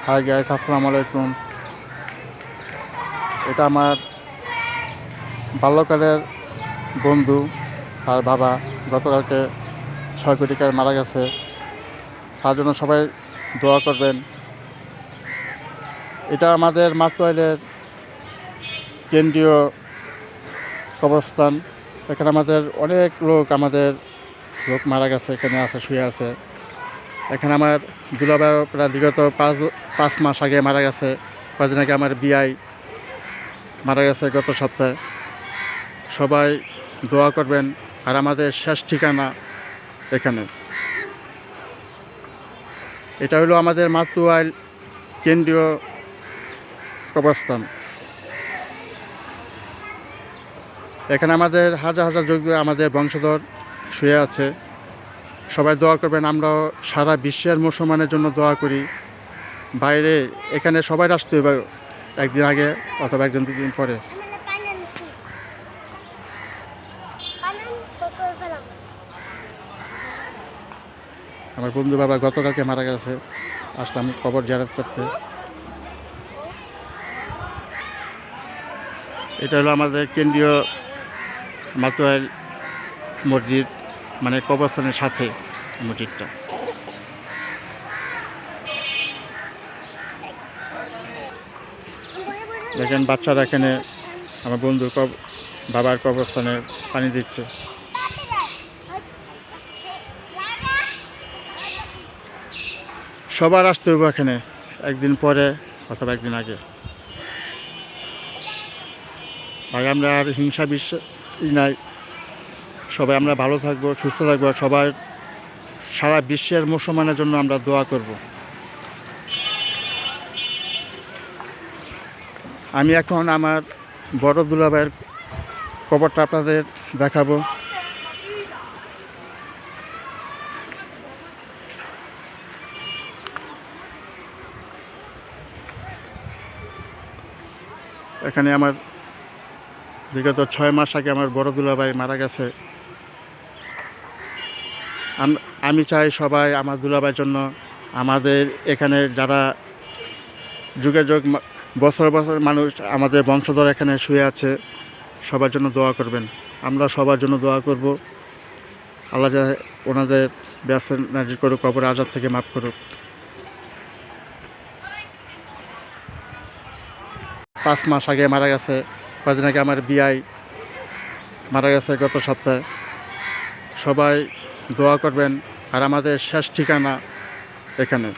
Hi guys, আসসালামু আলাইকুম। এটা আমার বাল্যকালের বন্ধু আর বাবা গতকালকে 6 কোটি টাকায় মারা গেছে। তার জন্য সবাই দোয়া করবেন। এটা আমাদের মাতোয়াইলের কেন্দ্রীয় কবরস্থান। এখানে আমাদের অনেক লোক মারা গেছে, এখানে আছে, শুয়ে আছে। এখানে আমার দুলাভাই প্রায় বিগত 5 মাস আগে মারা গেছে। কয়েকদিন আগে আমার বিআই মারা গেছে গত সপ্তাহে। সবাই দোয়া করবেন। আর আমাদের শেষ ঠিকানা এখানে। এটা হলো আমাদের মাতোয়াইল কেন্দ্রীয় কবরস্থান। এখানে আমাদের হাজার হাজার যোগ্য আমাদের বংশধর শুয়ে আছে। সবাই দোয়া করবেন। আমরাও সারা বিশ্বের মুসলমানের জন্য দোয়া করি। বাইরে এখানে সবাই আসতে হবে একদিন আগে অথবা একদিন দুদিন পরে। আমার বন্ধু বাবা গতকালকে মারা গেছে, আসলাম কবর জিয়ারত করতে। এটা হলো আমাদের কেন্দ্রীয় মাতোয়াইল মসজিদ, মানে কবরস্থানের সাথে মসজিদটা। দেখেন বাচ্চারা এখানে আমার বন্ধুর বাবার কবরস্থানে পানি দিচ্ছে। সবার আসতে হবে এখানে একদিন পরে অথবা একদিন আগে। ভাই আমরা আর হিংসা নাই, সবাই আমরা ভালো থাকবো, সুস্থ থাকবো। সবাই সারা বিশ্বের মুসলমানের জন্য আমরা দোয়া করব। আমি এখন আমার বড় দুলাভাইয়ের কবরটা আপনাদের দেখাবো। এখানে আমার বিগত 6 মাস আগে আমার বড় দুলাভাই মারা গেছে। আমি চাই সবাই আমার দুলাভাইয়ের জন্য, আমাদের এখানে যারা যুগে যুগ বছর বছর মানুষ আমাদের বংশধর এখানে শুয়ে আছে, সবার জন্য দোয়া করবেন। আমরা সবার জন্য দোয়া করব। আল্লাহ যা ওনাদের ব্যস্ত নাজির করুক, কবর আযাব থেকে মাফ করুক। 5 মাস আগে মারা গেছে। কয়েকদিন আগে আমার বিআই মারা গেছে গত সপ্তাহে। সবাই দোয়া করবেন। আর আমাদের শেষ ঠিকানা এখানে।